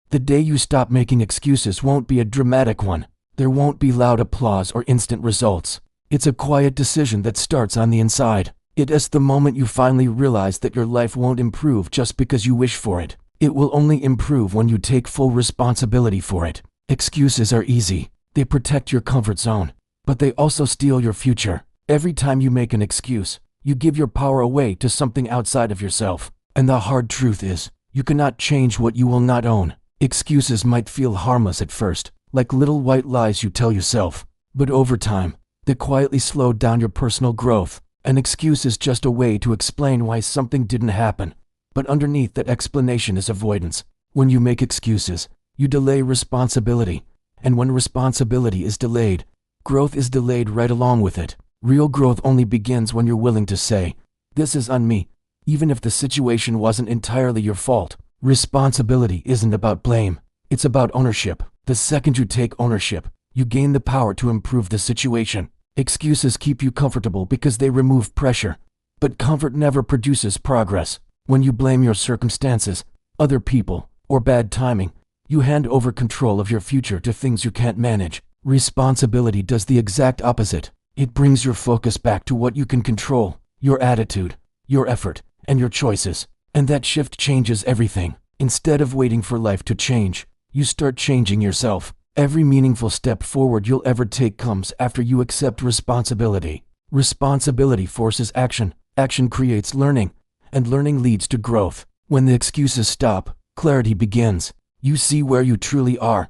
The day you stop making excuses won't be a dramatic one. There won't be loud applause or instant results. It's a quiet decision that starts on the inside. It is the moment you finally realize that your life won't improve just because you wish for it. It will only improve when you take full responsibility for it. Excuses are easy. They protect your comfort zone, but they also steal your future. Every time you make an excuse, you give your power away to something outside of yourself. And the hard truth is, you cannot change what you will not own. Excuses might feel harmless at first, like little white lies you tell yourself, but over time, they quietly slow down your personal growth. An excuse is just a way to explain why something didn't happen, but underneath that explanation is avoidance. When you make excuses, you delay responsibility, and when responsibility is delayed, growth is delayed right along with it. Real growth only begins when you're willing to say, "This is on me," even if the situation wasn't entirely your fault. Responsibility isn't about blame, it's about ownership. The second you take ownership, you gain the power to improve the situation. Excuses keep you comfortable because they remove pressure, but comfort never produces progress. When you blame your circumstances, other people, or bad timing, you hand over control of your future to things you can't manage. Responsibility does the exact opposite. It brings your focus back to what you can control, your attitude, your effort, and your choices. And that shift changes everything. Instead of waiting for life to change, you start changing yourself. Every meaningful step forward you'll ever take comes after you accept responsibility. Responsibility forces action. Action creates learning, and learning leads to growth. When the excuses stop, clarity begins. You see where you truly are,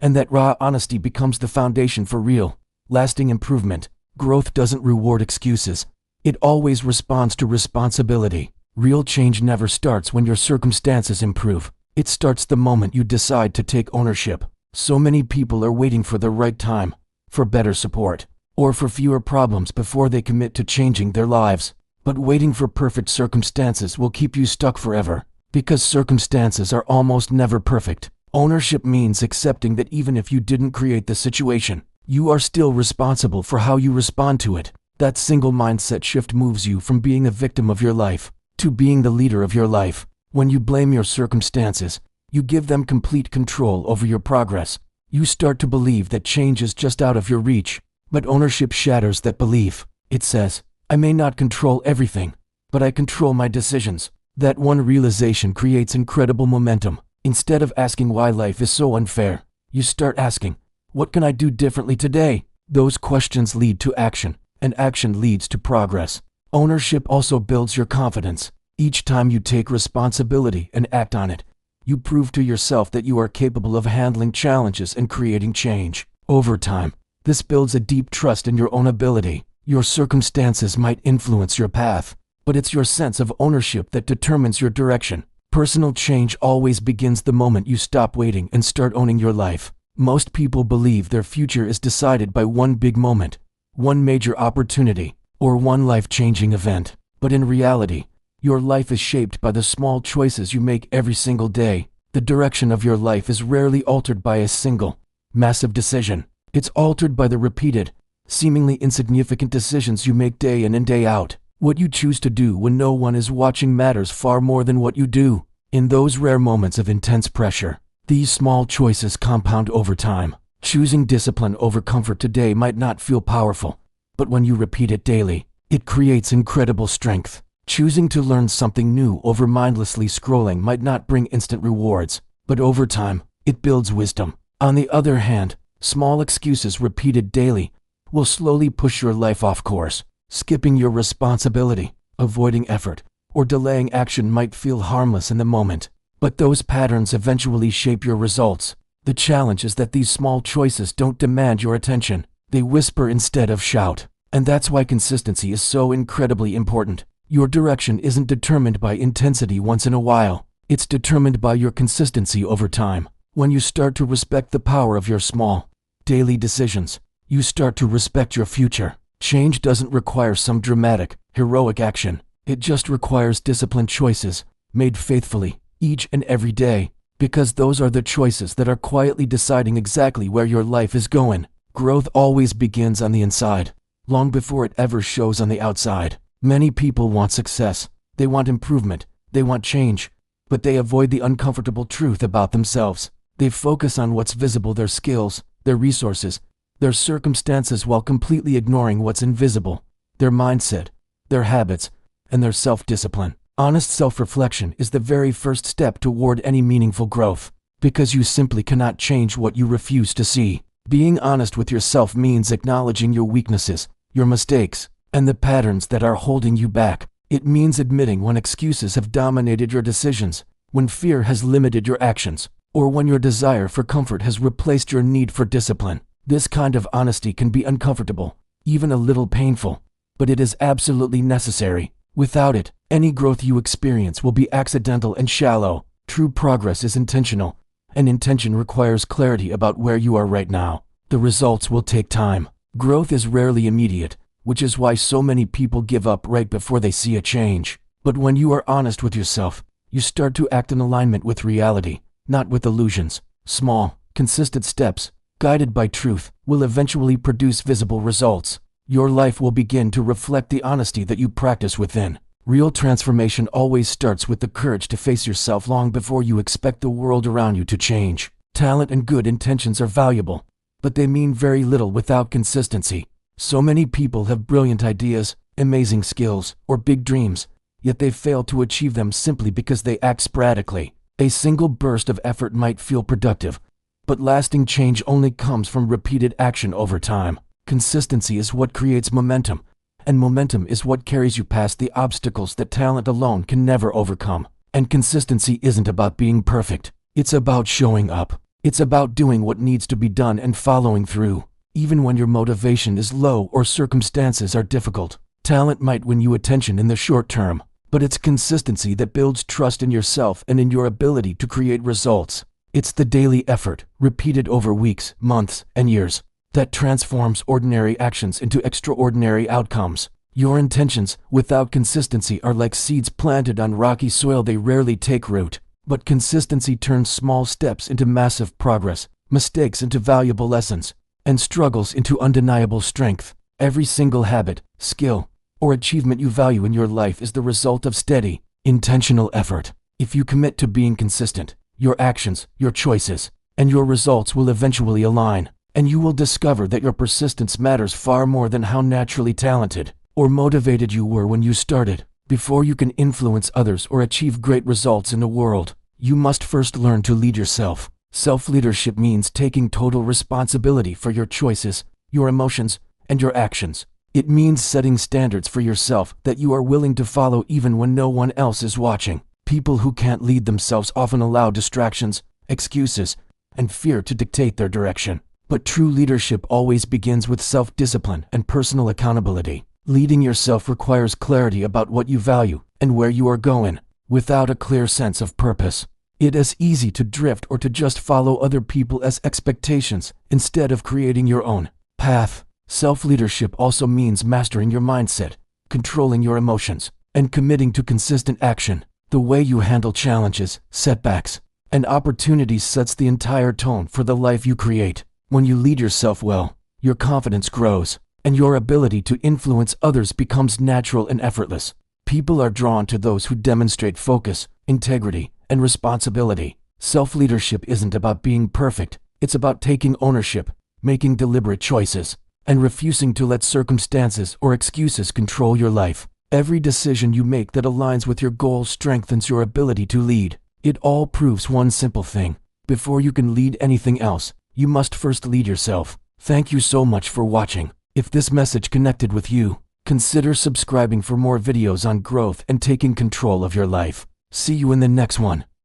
and that raw honesty becomes the foundation for real, lasting improvement. Growth doesn't reward excuses. It always responds to responsibility. Real change never starts when your circumstances improve. It starts the moment you decide to take ownership. So many people are waiting for the right time, for better support, or for fewer problems before they commit to changing their lives. But waiting for perfect circumstances will keep you stuck forever, because circumstances are almost never perfect. Ownership means accepting that even if you didn't create the situation, you are still responsible for how you respond to it. That single mindset shift moves you from being a victim of your life to being the leader of your life. When you blame your circumstances, you give them complete control over your progress. You start to believe that change is just out of your reach, but ownership shatters that belief. It says, "I may not control everything, but I control my decisions." That one realization creates incredible momentum. Instead of asking why life is so unfair, you start asking, "What can I do differently today?" Those questions lead to action, and action leads to progress. Ownership also builds your confidence. Each time you take responsibility and act on it, you prove to yourself that you are capable of handling challenges and creating change. Over time, this builds a deep trust in your own ability. Your circumstances might influence your path, but it's your sense of ownership that determines your direction. Personal change always begins the moment you stop waiting and start owning your life. Most people believe their future is decided by one big moment, one major opportunity, or one life-changing event. But in reality, your life is shaped by the small choices you make every single day. The direction of your life is rarely altered by a single, massive decision. It's altered by the repeated, seemingly insignificant decisions you make day in and day out. What you choose to do when no one is watching matters far more than what you do. In those rare moments of intense pressure, these small choices compound over time. Choosing discipline over comfort today might not feel powerful, but when you repeat it daily, it creates incredible strength. Choosing to learn something new over mindlessly scrolling might not bring instant rewards, but over time, it builds wisdom. On the other hand, small excuses repeated daily will slowly push your life off course. Skipping your responsibility, avoiding effort, or delaying action might feel harmless in the moment, but those patterns eventually shape your results. The challenge is that these small choices don't demand your attention. They whisper instead of shout. And that's why consistency is so incredibly important. Your direction isn't determined by intensity once in a while. It's determined by your consistency over time. When you start to respect the power of your small, daily decisions, you start to respect your future. Change doesn't require some dramatic, heroic action. It just requires disciplined choices, made faithfully, each and every day. Because those are the choices that are quietly deciding exactly where your life is going. Growth always begins on the inside, long before it ever shows on the outside. Many people want success, they want improvement, they want change, but they avoid the uncomfortable truth about themselves. They focus on what's visible, their skills, their resources, their circumstances, while completely ignoring what's invisible, their mindset, their habits, and their self-discipline. Honest self-reflection is the very first step toward any meaningful growth, because you simply cannot change what you refuse to see. Being honest with yourself means acknowledging your weaknesses, your mistakes, and the patterns that are holding you back. It means admitting when excuses have dominated your decisions, when fear has limited your actions, or when your desire for comfort has replaced your need for discipline. This kind of honesty can be uncomfortable, even a little painful, but it is absolutely necessary. Without it, any growth you experience will be accidental and shallow. True progress is intentional, and intention requires clarity about where you are right now. The results will take time. Growth is rarely immediate, which is why so many people give up right before they see a change. But when you are honest with yourself, you start to act in alignment with reality, not with illusions. Small, consistent steps, guided by truth, will eventually produce visible results. Your life will begin to reflect the honesty that you practice within. Real transformation always starts with the courage to face yourself long before you expect the world around you to change. Talent and good intentions are valuable, but they mean very little without consistency. So many people have brilliant ideas, amazing skills, or big dreams, yet they fail to achieve them simply because they act sporadically. A single burst of effort might feel productive, but lasting change only comes from repeated action over time. Consistency is what creates momentum, and momentum is what carries you past the obstacles that talent alone can never overcome. And consistency isn't about being perfect. It's about showing up. It's about doing what needs to be done and following through, even when your motivation is low or circumstances are difficult. Talent might win you attention in the short term, but it's consistency that builds trust in yourself and in your ability to create results. It's the daily effort, repeated over weeks, months, and years, that transforms ordinary actions into extraordinary outcomes. Your intentions, without consistency, are like seeds planted on rocky soil. They rarely take root, but consistency turns small steps into massive progress, mistakes into valuable lessons, and struggles into undeniable strength. Every single habit, skill, or achievement you value in your life is the result of steady, intentional effort. If you commit to being consistent, your actions, your choices, and your results will eventually align. And you will discover that your persistence matters far more than how naturally talented or motivated you were when you started. Before you can influence others or achieve great results in the world, you must first learn to lead yourself. Self-leadership means taking total responsibility for your choices, your emotions, and your actions. It means setting standards for yourself that you are willing to follow even when no one else is watching. People who can't lead themselves often allow distractions, excuses, and fear to dictate their direction. But true leadership always begins with self-discipline and personal accountability. Leading yourself requires clarity about what you value and where you are going. Without a clear sense of purpose, it is easy to drift or to just follow other people's expectations instead of creating your own path. Self-leadership also means mastering your mindset, controlling your emotions, and committing to consistent action. The way you handle challenges, setbacks, and opportunities sets the entire tone for the life you create. When you lead yourself well, your confidence grows, and your ability to influence others becomes natural and effortless. People are drawn to those who demonstrate focus, integrity, and responsibility. Self-leadership isn't about being perfect, it's about taking ownership, making deliberate choices, and refusing to let circumstances or excuses control your life. Every decision you make that aligns with your goals strengthens your ability to lead. It all proves one simple thing: before you can lead anything else, you must first lead yourself. Thank you so much for watching. If this message connected with you, consider subscribing for more videos on growth and taking control of your life. See you in the next one.